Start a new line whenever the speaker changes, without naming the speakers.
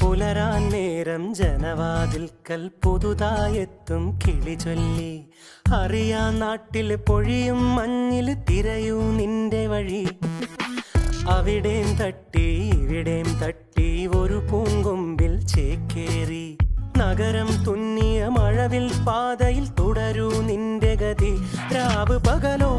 പുലരാൻ നേരം ജനവാതിൽക്കൽ പുതുതായെത്തും കിളി ചൊല്ലി. അറിയാ നാട്ടിൽ പൊഴിയും മഞ്ഞിൽ തിരയൂ നിന്റെ വഴി. അവിടേം തട്ടി ഇവിടേം തട്ടി ഒരു പൂങ്കൊമ്പിൽ ചേക്കേറി. നഗരം തുന്നിയ മഴവിൽ പാതയിൽ തുടരൂ നിന്റെ ഗതി. രാവ് പകലോ